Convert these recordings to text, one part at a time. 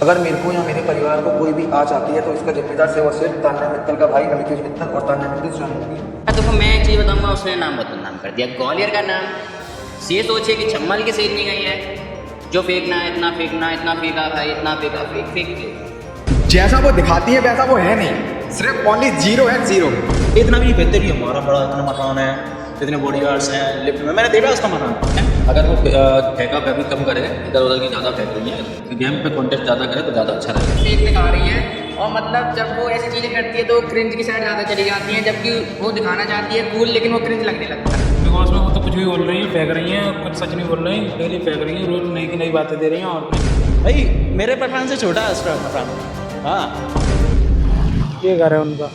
अगर मेरे को या मेरे परिवार को कोई भी आँच आती है तो इसका जिम्मेदार सिर्फ और सिर्फ तान्या मित्तल का भाई अमितेश मित्तल और तान्या मित्तल स्वयं होंगी। देखो मैं एक चीज़ बताऊंगा, उसने नाम बदनाम कर दिया ग्वालियर का नाम। ये सोचिए कि छम्मल की सेठ नहीं गई है, जो फेंकना है इतना फेंकना, इतना फेंका भाई, इतना फेंका, फेंक फेंक फेंक। जैसा वो दिखाती है वैसा वो है नहीं, सिर्फ ओनली जीरो है, जीरो। इतना भी नहीं बेहतर ही हमारा बड़ा इतना मकान है, इतने बॉडीगार्ड्स हैं लिफ्ट में, मैंने देखा उसका मकान। अगर वो फेंका भी कम करे, इधर उधर की ज़्यादा फेंक रही है, गेम पे कॉन्टेस्ट ज़्यादा करे तो ज़्यादा अच्छा रहेगा। फेंक दिखा रही है और मतलब जब वो ऐसी चीज़ें करती है तो क्रिंज की साइड ज़्यादा चली जाती है, जबकि वो दिखाना चाहती है कूल, लेकिन वो क्रिंज लगने लगता है। बिकॉज में वो तो कुछ भी बोल रही है, फेंक रही हैं, कुछ सच नहीं बोल रही हैं, डेली फेंक रही हैं, रोज नई की नई बातें दे रही हैं। और भाई मेरे प्रेफरेंस से छोटा है उसका मकान। हाँ ये घर है उनका।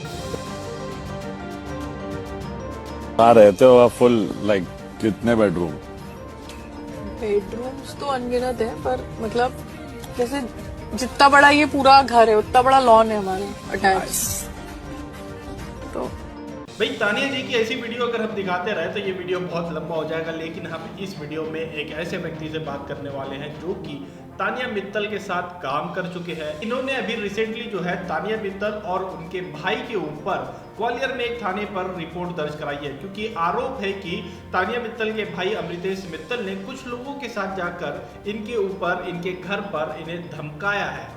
कहाँ रहते हो आप? फुल लाइक कितने बेडरूम? बेडरूम्स तो अनगिनत है, पर मतलब जैसे जितना बड़ा ये पूरा घर है उतना बड़ा लॉन है हमारे अटैच। तो भाई तानिया जी की ऐसी वीडियो अगर हम दिखाते रहे तो ये वीडियो बहुत लंबा हो जाएगा, लेकिन हम इस वीडियो में एक ऐसे व्यक्ति से बात करने वाले हैं जो कि तानिया मित्तल के साथ काम कर चुके हैं। इन्होंने अभी रिसेंटली जो है तानिया मित्तल और उनके भाई के ऊपर ग्वालियर में एक थाने पर रिपोर्ट दर्ज कराई है, क्योंकि आरोप है कि तानिया मित्तल के भाई अमृतेश मित्तल ने कुछ लोगों के साथ जाकर इनके ऊपर, इनके घर पर इन्हें धमकाया है।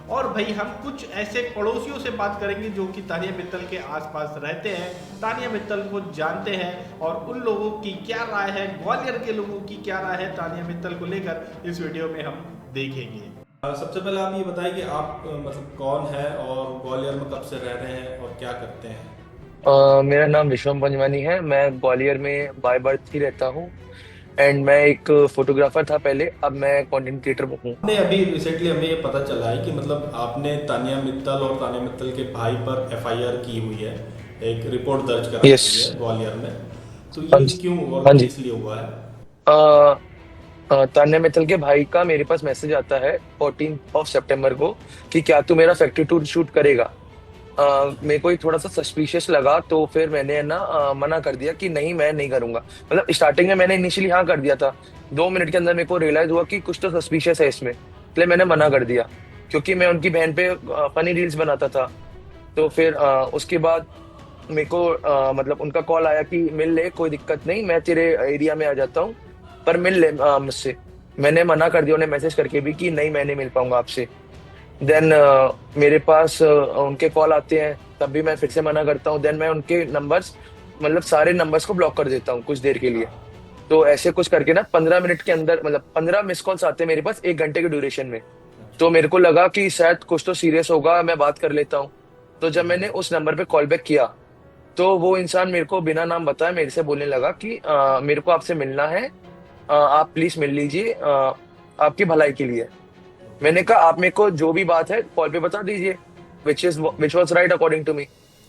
और भाई हम कुछ ऐसे पड़ोसियों से बात करेंगे जो कि तानिया मित्तल के आसपास रहते हैं, तानिया मित्तल को जानते हैं, और उन लोगों की क्या राय है, ग्वालियर के लोगों की क्या राय है तानिया मित्तल को लेकर इस वीडियो में हम देखेंगे। सबसे पहले आप ये बताइए कि आप मतलब कौन है और ग्वालियर में कब से रह रहे हैं और क्या करते हैं? मेरा नाम विश्वम पंजवानी है। मैं ग्वालियर में बाय बर्थ ही रहता हूँ एंड मैं एक फोटोग्राफर था पहले, अब मैं कंटेंट क्रिएटर हूँ। ने अभी रिसेंटली हमें ये पता चला है कि मतलब आपने तानिया मित्तल और तानिया मित्तल के भाई पर एफआईआर की हुई है, एक रिपोर्ट दर्ज कराई हुई है ग्वालियर में, तो ये क्यों और इसलिए हुआ है? तान्या मित्तल के भाई का मेरे पास मैसेज आता है 14 सितंबर को कि क्या तू मेरा फैक्ट्री टूर शूट करेगा। मेरे को थोड़ा सा सस्पिशियस लगा, तो फिर मैंने ना मना कर दिया कि नहीं, मैं नहीं करूंगा। मतलब स्टार्टिंग में मैंने इनिशियली हाँ कर दिया था, 2 मिनट के अंदर मेरे को रियलाइज हुआ कि कुछ तो सस्पिशियस है इसमें, इसलिए मैंने मना कर दिया, क्योंकि मैं उनकी बहन पे फनी रील्स बनाता था। तो फिर उसके बाद मेरे को मतलब उनका कॉल आया कि मिल ले, कोई दिक्कत नहीं, मैं तेरे एरिया में आ जाता हूँ, पर मिल ले मुझसे। मैंने मना कर दिया उन्हें मैसेज करके भी कि नहीं, मैं नहीं मिल पाऊंगा आपसे। देन मेरे पास उनके कॉल आते हैं, तब भी मैं फिर से मना करता हूँ। देन मैं उनके नंबर्स, मतलब सारे नंबर्स को ब्लॉक कर देता हूँ कुछ देर के लिए। तो ऐसे कुछ करके ना 15 मिनट के अंदर, मतलब 15 मिस कॉल्स आते हैं मेरे पास 1 घंटे के ड्यूरेशन में। तो मेरे को लगा कि शायद कुछ तो सीरियस होगा, मैं बात कर लेता हूँ। तो जब मैंने उस नंबर पे कॉल बैक किया तो वो इंसान मेरे को बिना नाम बताए मेरे से बोलने लगा कि मेरे को आपसे मिलना है, आप प्लीज मिल लीजिए, आपकी भलाई के लिए। मैंने कहा आप मेरे को जो भी बात है कॉल पे बता दीजिए, which was right according to me.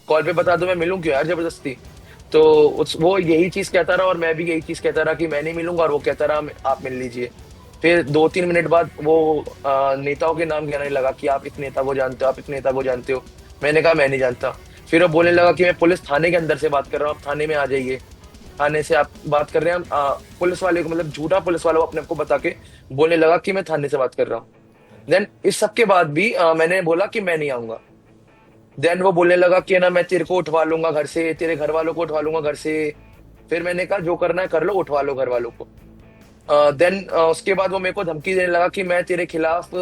Call पे बता दो, मैं मिलूं क्यों यार जबरदस्ती। तो वो यही चीज कहता रहा और मैं भी यही चीज कहता रहा कि मैं नहीं मिलूंगा, और वो कहता रहा आप मिल लीजिए। फिर 2-3 मिनट बाद वो नेताओं के नाम कहने लगा कि आप इस नेता को जानते हो, आप इस नेता को जानते हो। मैंने कहा मैं नहीं जानता। फिर वो बोलने लगा कि मैं पुलिस थाने के अंदर से बात कर रहा हूँ, आप थाने में आ जाइए, थाने से आप बात कर रहे हैं। पुलिस वाले को, मतलब झूठा पुलिस वाला अपने आप को बता के बोलने लगा कि मैं थाने से बात कर रहा हूँ। देन इस सब के बाद भी मैंने बोला कि मैं नहीं आऊंगा। देन वो बोलने लगा कि ना मैं तेरे को उठवा लूंगा घर से, तेरे घर वालों को उठवा लूंगा घर से। फिर मैंने कहा जो करना है कर लो, उठवा लो घर वालों को। देन उसके बाद वो मेरे को धमकी देने लगा कि मैं तेरे खिलाफ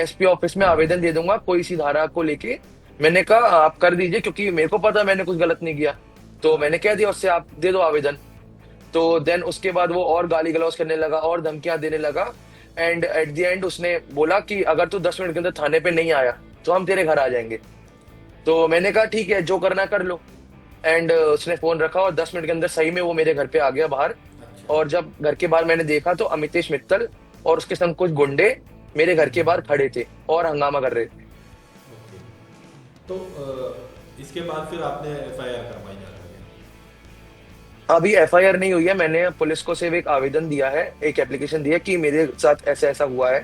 एसपी ऑफिस में आवेदन दे दूंगा कोई सी धारा को लेके। मैंने कहा आप कर दीजिए, क्योंकि मेरे को पता मैंने कुछ गलत नहीं किया। तो मैंने कह दिया उससे, आप दे दो आवेदन। तो देन उसके बाद वो और गाली गलौज करने लगा और धमकियां देने लगा। एंड एट द एंड उसने बोला कि अगर तू 10 मिनट के अंदर थाने पे नहीं आया तो हम तेरे घर आ जाएंगे। तो मैंने कहा ठीक है, जो करना कर लो। एंड उसने फोन रखा और 10 मिनट के अंदर सही में वो मेरे घर पे आ गया बाहर। और जब घर के बाहर मैंने देखा तो अमितेश मित्तल और उसके संग कुछ गुंडे मेरे घर के बाहर खड़े थे और हंगामा कर रहे थे। तो इसके बाद फिर आपने एफआईआर करवाई जा रही है? अभी एफआईआर नहीं हुई है, मैंने पुलिस को सिर्फ एक आवेदन दिया है, एक एप्लीकेशन दिया कि मेरे साथ ऐसा ऐसा हुआ है,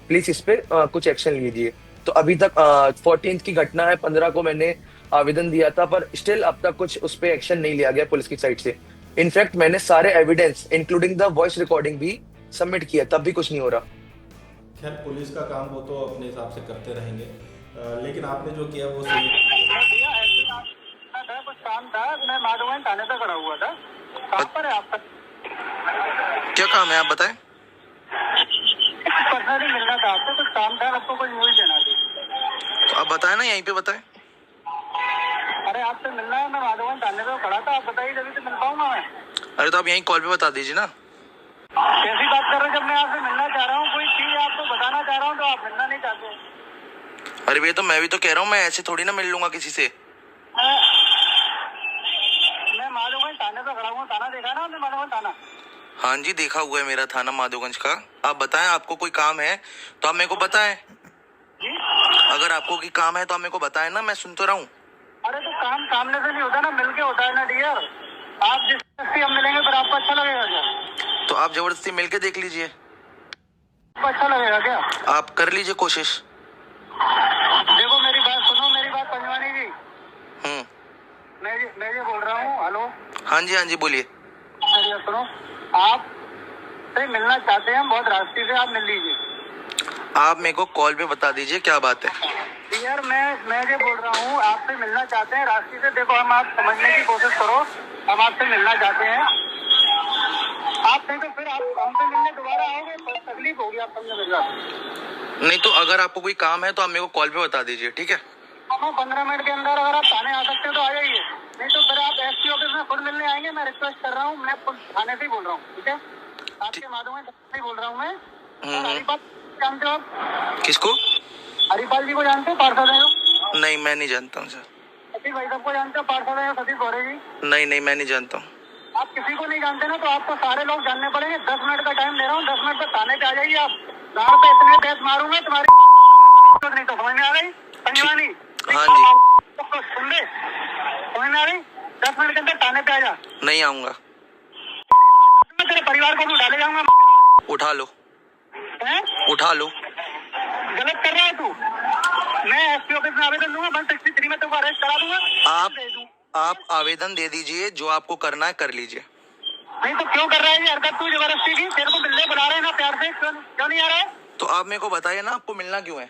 प्लीज इस पे कुछ एक्शन लीजिए। तो अभी तक 14 की घटना है, 15 को मैंने आवेदन दिया था, पर स्टिल अब तक कुछ उस पे एक्शन नहीं लिया गया पुलिस की साइड से। इनफैक्ट मैंने सारे evidence including the voice recording भी सबमिट किया, तब भी कुछ नहीं हो रहा। खैर पुलिस का काम वो तो अपने हिसाब से करते रहेंगे, लेकिन आपने जो किया वो सही। कुछ काम था, मैं माधोगंज थाने पे खड़ा हुआ था। कहाँ पर है आपका? क्या काम है आप बताएं। पर्सनली मिलना था आपसे, कुछ काम था, आपको कोई न्यूज देना थी। तो आप बताएं ना, यहीं पे बताएं। अरे आपसे मिलना है, मैं माधोगंज थाने पे खड़ा था, आप बताइए जब तो मिल पाऊंगा मैं। अरे तो आप यहीं कॉल पे बता दीजिए ना। कैसी बात कर रहे हो? जब मैं आपसे मिलना चाह रहा हूँ, कोई चीज आपको बताना चाह रहा हूँ, तो आप मिलना नहीं चाहते। अरे भैया तो मैं भी तो कह रहा हूँ, मैं ऐसे थोड़ी ना मिल लूंगा किसी से। मैं माधोगंज थाने पे खड़ा हूँ, थाना देखा ना आपने? माधोगंज थाना। हाँ जी देखा हुआ है मेरा थाना माधोगंज का। आप बताएं, आपको कोई काम है तो आप मेरे को बताएं। अगर आपको कोई काम है तो आप मेरे को बताएं ना, मैं सुन तो रहा हूँ। अरे तो काम सामने से नहीं होता ना, मिलके होता है ना डियर। आप जिस हम मिलेंगे फिर आपको अच्छा लगेगा क्या? तो आप जबरदस्ती मिलके देख लीजिए। आपको अच्छा लगेगा क्या? आप कर लीजिए कोशिश। देखो मेरी बात सुनो, मेरी बात पंजवानी जी। मैं ये बोल रहा हूँ। हेलो। हाँ जी बोलिए। मेरी बात सुनो, आप से मिलना चाहते हैं, बहुत रास्ते से आप मिल लीजिए। आप मेरे को कॉल पे बता दीजिए क्या बात है। यार मैं ये बोल रहा हूँ, आपसे मिलना चाहते हैं रास्ते से। देखो हम आप समझने की कोशिश करो, हम आपसे मिलना चाहते हैं। आप नहीं तो फिर आप हमसे मिलने दोबारा आओगे तो तकलीफ होगी आप समझे मेरी बात। नहीं तो अगर आपको कोई काम है तो आप मेरे को कॉल पे बता दीजिए, ठीक है? हाँ 15 मिनट के अंदर अगर आप थाने आ सकते हो तो आ जाइए, नहीं तो फिर आप एसपी ऑफिस में खुद मिलने आएंगे। मैं रिक्वेस्ट कर रहा हूँ, मैं थाने से ही बोल रहा हूँ, ठीक है? आपके माधोगंज से बोल रहा हूँ मैं। हरिपाल जानते हो आप? किसको? हरिपाल जी को जानते हो? पार्षद है जो? नहीं मैं नहीं जानता हूँ सर। सतीश भाई साहब को जानते हो? पार्षद है सतीश गौरे जी। नहीं मैं नहीं जानता हूँ। आप किसी को नहीं जानते ना, तो आपको सारे लोग जानने पड़ेंगे। 10 मिनट का टाइम दे रहा हूँ, 10 मिनट तक थाने पे आ जाइए। आप गाड़ पे इतने बैठ मारूंगा तुम्हारी नहीं तो समझ में आ गई पंजवानी? हाँ जी सुन ले, समझ में आ गई? 10 मिनट के अंदर थाने पे आ जा। नहीं आऊंगा। मैं तेरे परिवार को भी उठा ले जाऊंगा। उठा लो। हैं? उठा लो। गलत कर रहा है तू। मैं एसपी ऑफिस में आवेदन दूंगा, 163 में तुमको अरेस्ट करा दूंगा। आप आवेदन दे दीजिए, जो आपको करना है कर लीजिए। नहीं तो क्यों कर रहा है ये हरकत तू जबरदस्ती की? तेरे को मिलने बुला रहे हैं ना प्यार से, क्यों नहीं आ रहा है? तो आप मेरे को बताइए ना, आपको मिलना क्यों है?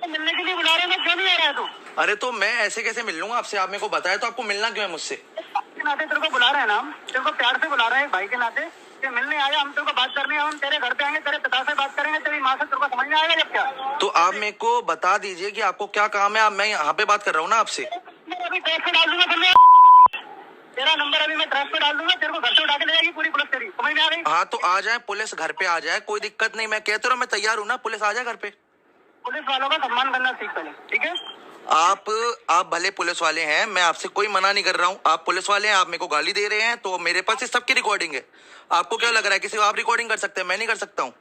तो मिलने के लिए बुला रहे हैं ना, क्यों नहीं आ रहा है तू? अरे तो मैं ऐसे कैसे मिल लूंगा आपसे? आप मेरे को बताए तो आपको मिलना क्यों है मुझसे? के नाते तेरे को बुला रहे हैं ना हम, तेरे को प्यार से बुला रहे हैं भाई के नाते कि मिलने आया। हम तेरे को बात करनी है, हम तेरे घर पे आएंगे, तेरे पिता से बात करेंगे, तेरी माँ से। तेरे को समझ में आएगा जब क्या? तो आप मेरे को बता दीजिए कि आपको क्या काम है। मैं यहाँ पे बात कर रहा हूँ ना आपसे। अभी ट्रैक पे डाल दूंगा, तेरा नंबर अभी मैं ट्रैक पे डाल दूंगा, तेरे को घर से उठा के ले जाएगी पूरी पुलिस तेरी। समझ में आ रही? हाँ तो आ जाए, पुलिस घर पे आ जाए, कोई दिक्कत नहीं। मैं कहता हूँ मैं तैयार हूँ ना, पुलिस आ जाए घर पे। पुलिस वालों का सम्मान करना सीख पहले, ठीक है? आप भले पुलिस वाले हैं, मैं आपसे कोई मना नहीं कर रहा हूँ। आप पुलिस वाले हैं, आप मेरे को गाली दे रहे हैं, तो मेरे पास इस सबकी रिकॉर्डिंग है। आपको क्या लग रहा है किसी को आप रिकॉर्डिंग कर सकते हैं? मैं नहीं कर सकता हूँ।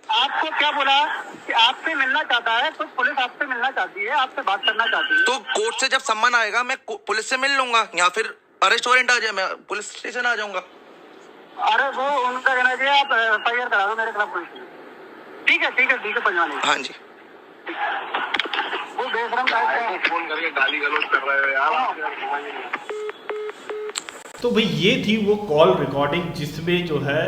आपको क्या बोला कि आपसे मिलना चाहता है, तो पुलिस आपसे मिलना चाहती है, आपसे बात करना चाहती है। तो कोर्ट से जब सम्मन आएगा मैं पुलिस से मिल लूंगा, या फिर अरेस्ट वारंट आ जाए मैं पुलिस स्टेशन आ जाऊंगा। अरे वो उनका कहना चाहिए आप FIR करा दो मेरे खिलाफ पुलिस में। ठीक है पंजवानी। हाँ जी। वो बेशरम फोन करके गाली गलौज कर रहे हो यार। तो भाई ये थी वो कॉल रिकॉर्डिंग जिसमें जो है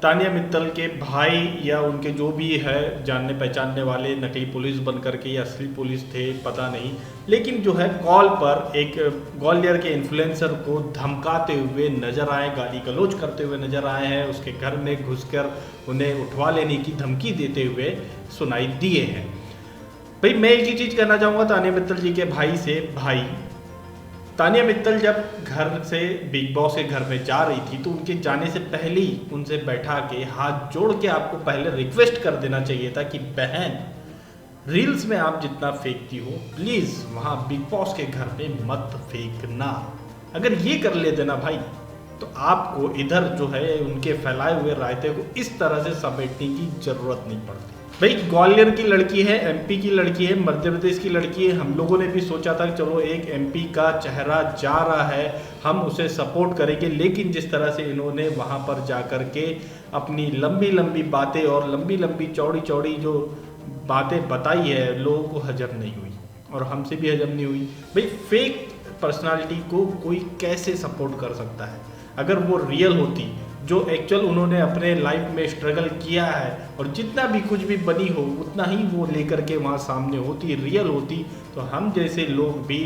तानिया मित्तल के भाई या उनके जो भी है जानने पहचानने वाले नकली पुलिस बन करके या असली पुलिस थे पता नहीं, लेकिन जो है कॉल पर एक ग्वालियर के इन्फ्लुएंसर को धमकाते हुए नजर आए, गाली गलौज करते हुए नजर आए हैं, उसके घर में घुसकर उन्हें उठवा लेने की धमकी देते हुए सुनाई दिए हैं। भाई मैं एक ही चीज़ कहना चाहूँगा तानिया मित्तल जी के भाई से, भाई तानिया मित्तल जब घर से बिग बॉस के घर में जा रही थी तो उनके जाने से पहले ही उनसे बैठा के हाथ जोड़ के आपको पहले रिक्वेस्ट कर देना चाहिए था कि बहन रील्स में आप जितना फेंकती हो प्लीज़ वहाँ बिग बॉस के घर में मत फेंकना। अगर ये कर लेते ना भाई तो आपको इधर जो है उनके फैलाए हुए रायते को इस तरह से समेटने की जरूरत नहीं पड़ती। भाई ग्वालियर की लड़की है, MP की लड़की है, मध्य प्रदेश की लड़की है। हम लोगों ने भी सोचा था कि चलो एक MP का चेहरा जा रहा है, हम उसे सपोर्ट करेंगे, लेकिन जिस तरह से इन्होंने वहाँ पर जा कर के अपनी लंबी लंबी बातें और लंबी लंबी चौड़ी चौड़ी जो बातें बताई है लोगों को हजम नहीं हुई और हमसे भी हजम नहीं हुई। भाई फेक पर्सनालिटी को कोई कैसे सपोर्ट कर सकता है? अगर वो रियल होती, जो एक्चुअल उन्होंने अपने लाइफ में स्ट्रगल किया है, और जितना भी कुछ भी बनी हो उतना ही वो लेकर के वहाँ सामने होती, रियल होती, तो हम जैसे लोग भी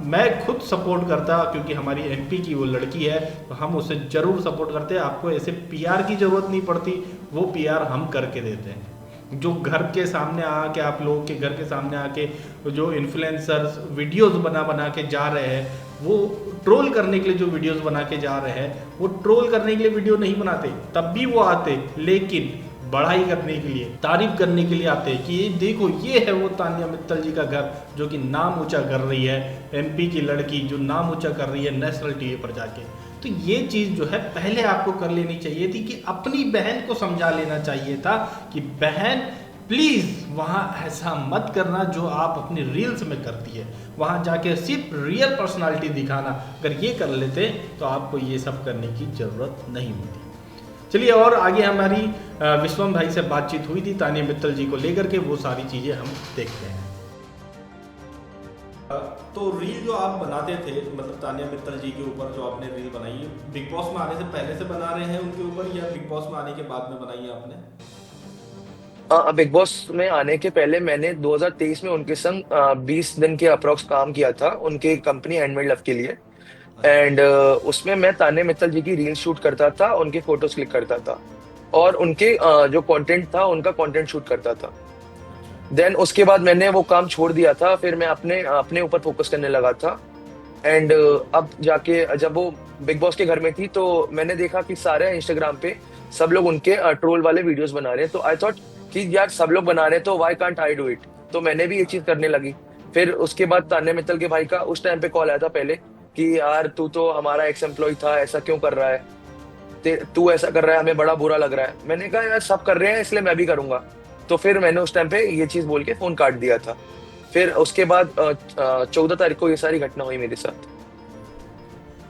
मैं खुद सपोर्ट करता, क्योंकि हमारी एमपी की वो लड़की है तो हम उसे ज़रूर सपोर्ट करते हैं। आपको ऐसे पीआर की ज़रूरत नहीं पड़ती, वो पीआर हम करके देते हैं। जो घर के सामने आके, आप लोगों के घर के सामने आके जो इन्फ्लुएंसर्स वीडियोस बना के जा रहे हैं, वो ट्रोल करने के लिए जो वीडियोस बना के जा रहे हैं, वो ट्रोल करने के लिए वीडियो नहीं बनाते, तब भी वो आते, लेकिन बढ़ाई करने के लिए, तारीफ करने के लिए आते हैं कि ये देखो, ये है वो तानिया मित्तल जी का घर जो कि नाम ऊंचा कर रही है, एमपी की लड़की जो नाम ऊंचा कर रही है नेशनल टीवी पर जाके। तो ये चीज़ जो है पहले आपको कर लेनी चाहिए थी कि अपनी बहन को समझा लेना चाहिए था कि बहन प्लीज़ वहाँ ऐसा मत करना जो आप अपनी रील्स में करती है, वहाँ जाके सिर्फ रियल पर्सनालिटी दिखाना। अगर ये कर लेते तो आपको ये सब करने की ज़रूरत नहीं होती। चलिए, और आगे हमारी विश्वम भाई से बातचीत हुई थी तानिया मित्तल जी को लेकर के, वो सारी चीज़ें हम देखते हैं। तो रील जो आप बनाते थे, मतलब तानिया मित्तल जी के ऊपर जो आपने रील बनाई, बिग बॉस में आने से पहले से बना रहे हैं उनके ऊपर, या बिग बॉस में आने के बाद में बनाई है आपने? बिग बॉस में आने के पहले मैंने 2023 में उनके संग 20 दिन के अप्रॉक्स काम किया था, उनके कंपनी हैंडमेड लव के लिए। एंड उसमें मैं तानिया मित्तल जी की रील शूट करता था, उनके फोटोज क्लिक करता था, और उनके जो कंटेंट था उनका कंटेंट शूट करता था। देन उसके बाद मैंने वो काम छोड़ दिया था, फिर मैं अपने ऊपर फोकस करने लगा था। एंड अब जाके जब वो बिग बॉस के घर में थी तो मैंने देखा कि सारे इंस्टाग्राम पे सब लोग उनके ट्रोल वाले वीडियोस बना रहे हैं, तो आई थॉट कि यार सब लोग बना रहे हैं तो why can't I do it. तो मैंने भी ये चीज करने लगी। फिर उसके बाद तानिया मित्तल के भाई का उस टाइम पे कॉल आया था पहले कि यार तू तो हमारा एक्स एम्प्लॉय था, ऐसा क्यों कर रहा है, तू ऐसा कर रहा है, हमें बड़ा बुरा लग रहा है। मैंने कहा यार सब कर रहे हैं इसलिए मैं भी करूंगा। तो फिर मैंने उस टाइम पे ये चीज बोल के फोन काट दिया था। फिर उसके बाद 14 तारीख को ये सारी घटना हुई मेरे साथ।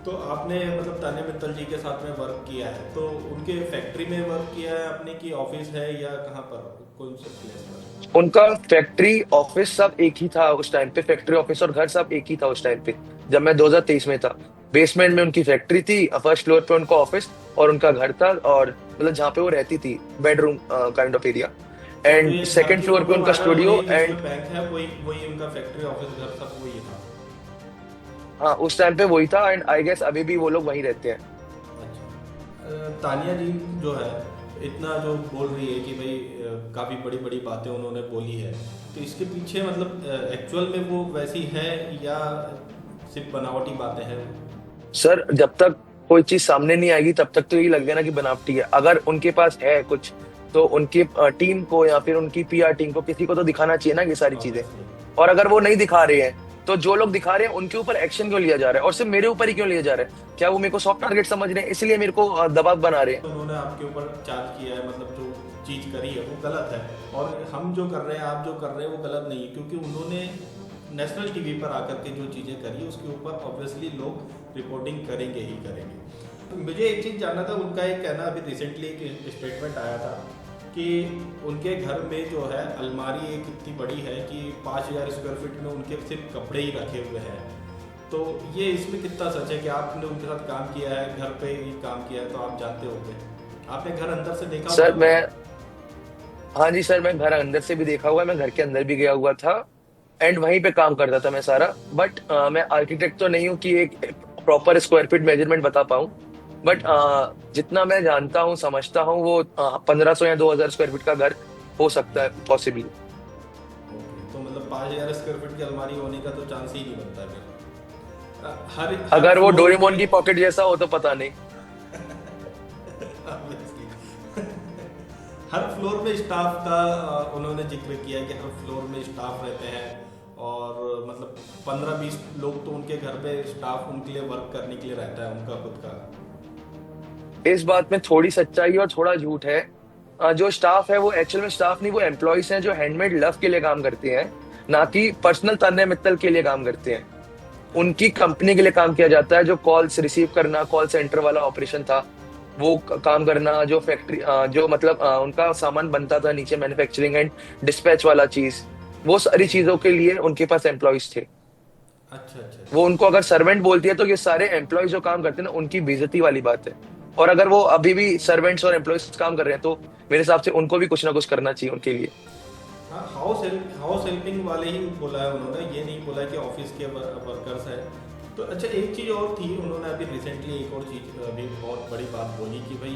तो आपने मतलब तानिया मित्तल जी के साथ में वर्क किया है, तो उनके फैक्ट्री में वर्क किया है आपने, की ऑफिस है या कहाँ पर, कौन सा प्लेस पर? उनका फैक्ट्री ऑफिस सब एक ही था उस टाइम पे, फैक्ट्री ऑफिस और घर सब एक ही था उस टाइम पे जब मैं 2023 में था। बेसमेंट में उनकी फैक्ट्री थी, फर्स्ट फ्लोर पे उनका ऑफिस और उनका घर था, और मतलब जहाँ पे वो रहती थी bedroom kind of area, and second floor पे उनका स्टूडियो एंड बैंक है, वही उनका फैक्ट्री ऑफिस घर सब वही था। हाँ उस टाइम पे वही था, एंड आई गेस अभी भी वो लोग वहीं रहते हैं। अच्छा, तानिया जी जो है इतना जो बोल रही है कि भाई काफ़ी बड़ी बड़ी बातें उन्होंने बोली है, तो इसके पीछे मतलब एक्चुअल में वो वैसी है या सिर्फ बनावटी बातें हैं? सर जब तक कोई चीज सामने नहीं आएगी तब तक तो यही लगेगा ना कि बनावटी है। अगर उनके पास है कुछ तो उनकी टीम को या फिर उनकी पीआर टीम को किसी को तो दिखाना चाहिए ना ये सारी चीजें। और अगर वो नहीं दिखा रहे हैं तो जो लोग दिखा रहे हैं उनके ऊपर एक्शन क्यों लिया जा रहा है, और सिर्फ मेरे ऊपर ही क्यों लिया जा रहा है? क्या वो मेरे को सॉफ्ट टारगेट समझ रहे हैं इसलिए मेरे को दबाव बना रहे हैं? तो उन्होंने आपके ऊपर चार्ज किया है, मतलब जो चीज़ करी है वो गलत है, और हम जो कर रहे हैं, आप जो कर रहे हैं वो गलत नहीं है, क्योंकि उन्होंने नेशनल टीवी पर आकर के जो चीज़ें करी उसके ऊपर ऑब्वियसली लोग रिपोर्टिंग करेंगे ही करेंगे। तो मुझे एक चीज़ जानना था, उनका एक कहना अभी रिसेंटली एक स्टेटमेंट आया था कि उनके घर में जो है अलमारी एक इतनी बड़ी है कि 5000 स्क्वायर फीट में उनके सिर्फ कपड़े ही रखे हुए हैं। तो ये इसमें कितना सच है कि आपने उनके साथ काम किया है, घर पे ही काम किया है, तो आप जानते होंगे, आपने घर अंदर से देखा? सर हाँ जी सर, मैं घर अंदर से भी देखा हुआ है, मैं घर के अंदर भी गया हुआ था एंड वहीं पे काम करता था मैं सारा। बट मैं आर्किटेक्ट तो नहीं हूँ कि एक प्रॉपर स्क्वायर फीट मेजरमेंट बता पाऊँ, बट जितना मैं जानता हूँ समझता हूँ वो 1500 या 2000 स्क्वायर फीट का घर हो सकता है पॉसिबली। तो मतलब 5000 स्क्वायर फीट की अलमारी होने का तो चांस ही नहीं बनता है। हर अगर वो डोरेमोन की पॉकेट जैसा हो तो पता नहीं। हर फ्लोर में स्टाफ का उन्होंने जिक्र किया कि हर फ्लोर में स्टाफ रहते हैं, और मतलब 15-20 लोग तो उनके घर पे स्टाफ उनके लिए वर्क करने के लिए रहता है उनका खुद का। इस बात में थोड़ी सच्चाई और थोड़ा झूठ है। जो स्टाफ है वो एक्चुअल में स्टाफ नहीं, वो एम्प्लॉयज हैं जो हैंडमेड लव के लिए काम करते हैं, ना कि पर्सनल तान्या मित्तल के लिए काम करते हैं। उनकी कंपनी के लिए काम किया जाता है, जो कॉल्स रिसीव करना, कॉल सेंटर वाला ऑपरेशन था वो काम करना, जो फैक्ट्री जो मतलब उनका सामान बनता था नीचे, मैन्युफैक्चरिंग एंड डिस्पैच वाला चीज, वो सारी चीजों के लिए उनके पास एम्प्लॉयज थे। अच्छा। वो उनको अगर सर्वेंट बोलती है तो ये सारे एम्प्लॉयज जो काम करते हैं ना, उनकी बेइज्जती वाली बात है। और अगर वो अभी भी सर्वेंट्स और एम्प्लॉयज काम कर रहे हैं तो मेरे हिसाब से उनको भी कुछ ना कुछ करना चाहिए उनके लिए। हाँ, हाउस हेल्पिंग वाले ही बोला है उन्होंने, ये नहीं बोला कि ऑफिस के वर्कर्स है। तो अच्छा, एक चीज़ और थी, उन्होंने अभी रिसेंटली एक और चीज़ अभी बहुत बड़ी बात बोली कि भाई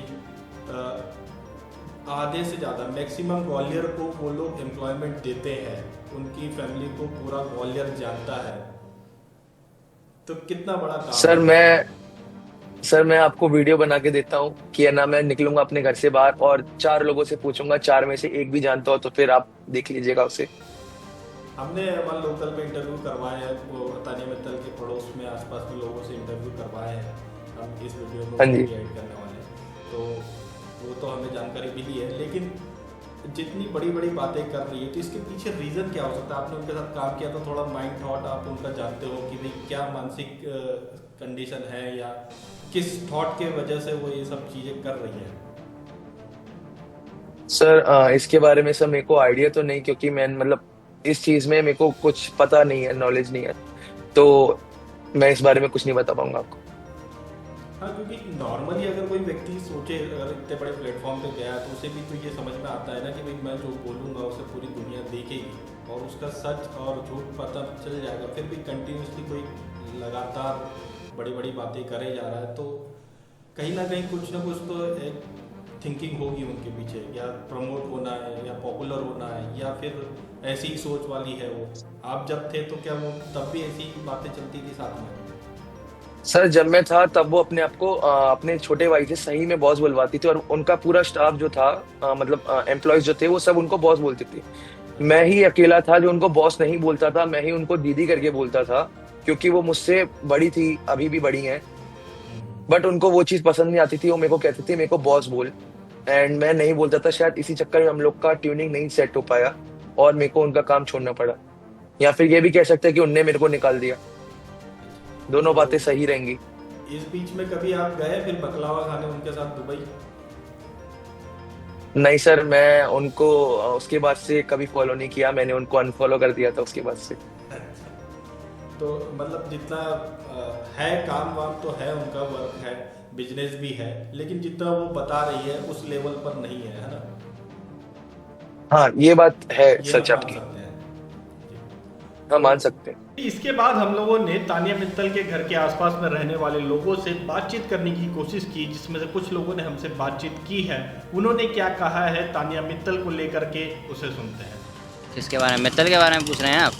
आधे से ज़्यादा मैक्सिमम ग्वालियर को वो लोग एम्प्लॉयमेंट देते हैं, उनकी फैमिली को पूरा ग्वालियर जानता है। तो कितना बड़ा काम सर मैं आपको वीडियो बना के देता हूँ कि है ना, मैं निकलूंगा अपने घर से बाहर और 4 लोगों से पूछूंगा, 4 में से एक भी जानता हो तो फिर आप देख लीजिएगा उसे। हमने हमारे लोकल में इंटरव्यू करवाए हैं, वो तानिया मित्तल के पड़ोस में आसपास के लोगों से इंटरव्यू करवाए हैं, हम इस वीडियो में हाँ जी। ऐड करने वाले हैं। तो वो तो हमें जानकारी मिली है, लेकिन जितनी बड़ी बड़ी बातें कर रही है तो इसके पीछे रीज़न क्या हो सकता है? आपने उनके साथ काम किया तो थोड़ा माइंड थॉट आप उनका जानते हो कि भाई क्या मानसिक कंडीशन है या किस थॉट के वजह से वो ये सब चीज़ें कर रही है। सर इसके बारे में सर मेरे को आइडिया तो नहीं, क्योंकि मैं मतलब इस चीज में मेरे को कुछ पता नहीं है, नॉलेज नहीं है, तो मैं इस बारे में कुछ नहीं बता पाऊंगा आपको। हाँ, क्योंकि नॉर्मली अगर कोई व्यक्ति सोचे, अगर इतने बड़े प्लेटफॉर्म पे गया तो उसे भी तो ये समझ में आता है ना कि भाई मैं जो बोलूँगा उसे पूरी दुनिया देखेगी और उसका सच और झूठ पता चल जाएगा, फिर भी कंटिन्यूसली कोई लगातार बड़ी बड़ी बातें करे जा रहा है, तो कहीं ना कहीं कुछ ना कुछ तो एक थिंकिंग होगी उनके पीछे, या प्रमोट होना है या पॉपुलर होना है या फिर ऐसी ही सोच वाली है वो। आप जब थे तो क्या वो तब भी ऐसी बातें चलती थी साथ में? सर जब मैं था तब वो अपने आप को अपने छोटे भाई से सही में बॉस बुलवाती थी, और उनका पूरा स्टाफ जो था मतलब एम्प्लॉयज जो थे वो सब उनको बॉस बोलते थे। मैं ही अकेला था जो उनको बॉस नहीं बोलता था, मैं ही उनको दीदी करके बोलता था, क्योंकि वो मुझसे बड़ी थी, अभी भी बड़ी हैं, बट उनको वो चीज पसंद नहीं आती थी। वो मेरे को कहती थी मेरे को बॉस बोल, एंड मैं नहीं बोलता था। शायद इसी चक्कर में हम लोग का ट्यूनिंग नहीं सेट हो पाया और मेरे को उनका काम छोड़ना पड़ा, या फिर ये भी कह सकते हैं कि उनने मेरे को निकाल दिया। दोनों बातें सही रहेंगी। इस बीच में कभी आप गए फिर बकलावा खाने उनके साथ दुबई? नहीं सर, मैं उनको उसके बाद से कभी फॉलो नहीं किया, मैंने उनको अनफॉलो कर दिया था उसके बाद से। तो मतलब जितना है काम वाम तो है, उनका वर्क है, बिजनेस भी है, लेकिन जितना वो बता रही है उस लेवल पर नहीं है ना? हाँ ये बात है, ये सच हम आपकी। मान सकते हैं। हाँ मान सकते हैं। इसके बाद हम लोगों ने तानिया मित्तल के घर के आसपास में रहने वाले लोगों से बातचीत करने की कोशिश की, जिसमें से कुछ लोगों ने हमसे बातचीत की है। उन्होंने क्या कहा है तानिया मित्तल को लेकर के, उसे सुनते हैं। किसके बारे में? मित्तल के बारे में पूछ रहे हैं आप?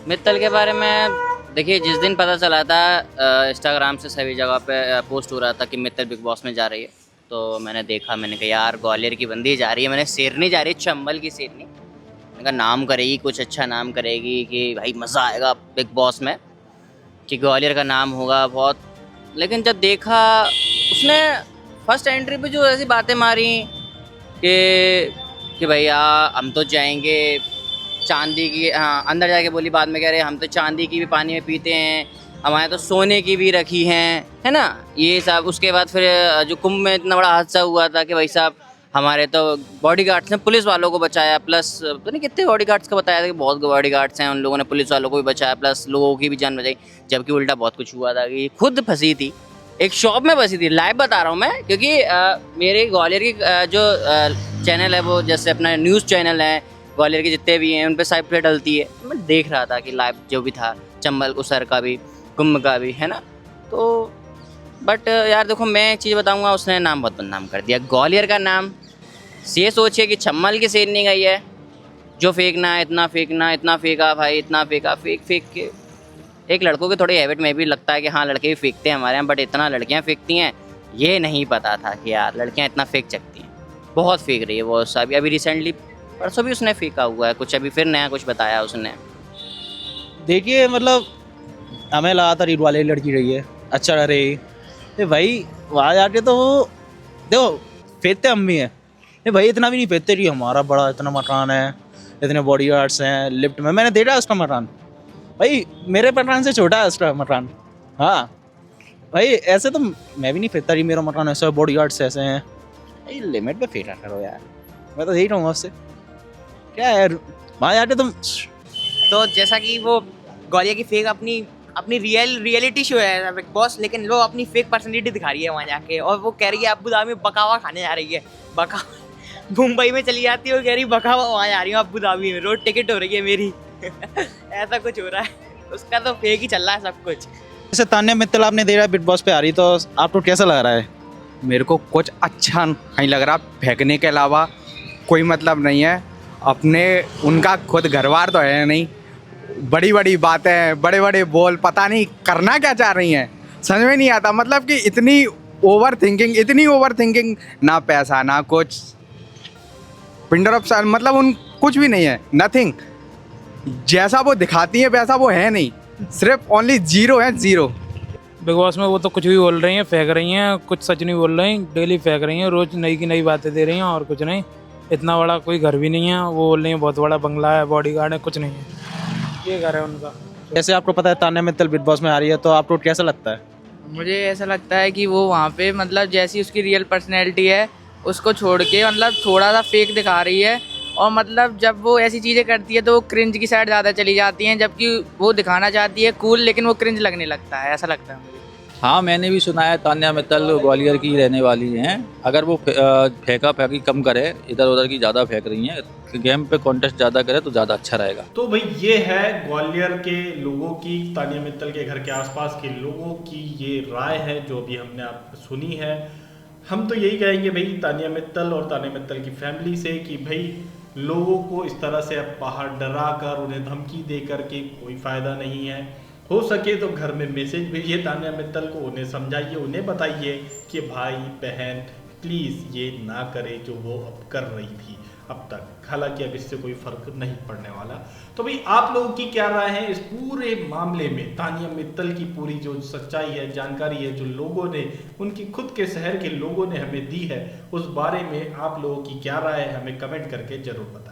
मित्तल के बारे में देखिए, जिस दिन पता चला था इंस्टाग्राम से सभी जगह पे पोस्ट हो रहा था कि मित्तल बिग बॉस में जा रही है, तो मैंने देखा, मैंने कहा यार ग्वालियर की बंदी जा रही है, मैंने शेरनी जा रही है, चंबल की शेरनी। मैंने कहा नाम करेगी, कुछ अच्छा नाम करेगी कि भाई मज़ा आएगा बिग बॉस में, कि ग्वालियर का नाम होगा बहुत। लेकिन जब देखा उसने फर्स्ट एंट्री पे जो ऐसी बातें मारी कि भैया हम तो जाएंगे चांदी की, हाँ अंदर जाके बोली, बाद में कह रहे हम तो चांदी की भी पानी में पीते हैं, हमारे तो सोने की भी रखी हैं, है ना ये सब। उसके बाद फिर जो कुंभ में इतना बड़ा हादसा हुआ था कि भाई साहब हमारे तो बॉडीगार्ड्स ने पुलिस वालों को बचाया, प्लस पता नहीं कितने बॉडीगार्ड्स का बताया था कि बहुत बॉडीगार्ड्स हैं, उन लोगों ने पुलिस वालों को भी बचाया, प्लस लोगों की भी जान बचाई। जबकि उल्टा बहुत कुछ हुआ था कि खुद फंसी थी, एक शॉप में फंसी थी। लाइव बता रहा हूँ मैं, क्योंकि मेरे ग्वालियर की जो चैनल है वो जैसे अपना न्यूज़ चैनल है, ग्वालियर के जितने भी हैं उन पर साइड पे डलती है। मैं देख रहा था कि लाइव जो भी था, चंबल उसर का भी, कुंभ का भी, है ना। तो बट यार देखो, मैं एक चीज़ बताऊंगा, उसने नाम बहुत बदनाम कर दिया, ग्वालियर का नाम। ये सोचिए कि चंबल की शेरनी गई है, जो फेंकना है इतना फेंकना, इतना फेंका भाई, इतना फेंका, फेंक के। एक लड़कों की थोड़ी हैबिट में भी लगता है कि हाँ लड़के भी फेंकते हैं हमारे यहाँ, बट इतना लड़कियाँ फेंकती हैं ये नहीं पता था कि यार लड़कियाँ इतना फेंक सकती हैं। बहुत फेंक रही है वो। अभी रिसेंटली परसों भी उसने फेंका हुआ है कुछ, अभी फिर नया कुछ बताया उसने। देखिए मतलब हमें लगा था रीड वाली लड़की रही है, अच्छा रही भाई, वहाँ जाके तो वो देखो फेंकते हम भी हैं, भाई इतना भी नहीं फेंकते रही, हमारा बड़ा इतना मकान है, इतने बॉडीगार्ड्स हैं लिफ्ट में। मैंने देखा उसका मकान, भाई मेरे मकान से छोटा है उसका मकान। हाँ भाई ऐसे तो मैं भी नहीं फेंकता रही, मेरा मकान ऐसा है, बॉडीगार्ड्स ऐसे हैं, भाई लिमिट में फेंका करो यार। मैं तो यही रहूँगा उससे, क्या यार वहाँ जाके तुम। तो जैसा कि वो ग्वालियर की फेक अपनी अपनी रियलिटी शो है बिग बॉस, लेकिन वो अपनी फेक पर्सनैलिटी दिखा रही है वहाँ जाके, और वो कह रही है अबू धाबी में बकावा खाने जा रही है। बका मुंबई में चली जाती है, वो कह रही बकावा वहाँ जा रही हूँ अबू धाबी में, रोड टिकट हो रही है मेरी। ऐसा कुछ हो रहा है, उसका तो फेक ही चल रहा है सब कुछ। जैसे तान्या मित्तल आपने दे रहा बिग बॉस पे आ रही, तो आपको कैसा लग रहा है? मेरे को कुछ अच्छा नहीं लग रहा, फेंकने के अलावा कोई मतलब नहीं है। अपने उनका खुद घरवार तो है नहीं, बड़ी बड़ी बातें, बड़े बड़े बोल, पता नहीं करना क्या चाह रही हैं, समझ में नहीं आता। मतलब कि इतनी ओवर थिंकिंग, ना पैसा ना कुछ, पिंडर ऑफ मतलब उन कुछ भी नहीं है, नथिंग। जैसा वो दिखाती है वैसा वो है नहीं, सिर्फ ओनली जीरो है, जीरो। बिग बॉस में वो तो कुछ भी बोल रही हैं, फेंक रही हैं, कुछ सच नहीं बोल रही, डेली फेंक रही हैं, रोज नई की नई बातें दे रही हैं और कुछ नहीं। इतना बड़ा कोई घर भी नहीं है, वो बोल रही हैं बहुत बड़ा बंगला है, बॉडीगार्ड है, कुछ नहीं है, ये घर है उनका। जैसे आपको पता है तान्या मित्तल बिग बॉस में आ रही है, तो आपको कैसा लगता है? मुझे ऐसा लगता है कि वो वहाँ पे मतलब जैसी उसकी रियल पर्सनैलिटी है उसको छोड़ के मतलब थोड़ा सा फेक दिखा रही है, और मतलब जब वो ऐसी चीज़ें करती है तो वो क्रिंज की साइड ज़्यादा चली जाती हैं, जबकि वो दिखाना चाहती है कूल, लेकिन वो क्रिंज लगने लगता है, ऐसा लगता है मुझे। हाँ, मैंने भी सुना है तान्या मित्तल ग्वालियर की रहने वाली हैं। अगर वो फेंका फेंकी कम करे, इधर उधर की ज़्यादा फेंक रही हैं, गेम पे कॉन्टेस्ट ज़्यादा करे तो ज़्यादा अच्छा रहेगा। तो भाई ये है ग्वालियर के लोगों की, तान्या मित्तल के घर के आसपास के लोगों की ये राय है जो भी हमने आप सुनी है। हम तो यही कहेंगे भाई तान्या मित्तल और तान्या मित्तल की फैमिली से कि भाई लोगों को इस तरह से अब बाहर डरा कर, उन्हें धमकी दे कर के कोई फ़ायदा नहीं है। हो सके तो घर में मैसेज भेजिए तान्या मित्तल को, उन्हें समझाइए, उन्हें बताइए कि भाई बहन प्लीज़ ये ना करे जो वो अब कर रही थी अब तक। हालांकि अब इससे कोई फर्क नहीं पड़ने वाला। तो भाई आप लोगों की क्या राय है इस पूरे मामले में? तान्या मित्तल की पूरी जो सच्चाई है, जानकारी है, जो लोगों ने, उनकी खुद के शहर के लोगों ने हमें दी है, उस बारे में आप लोगों की क्या राय है हमें कमेंट करके जरूर बताएं।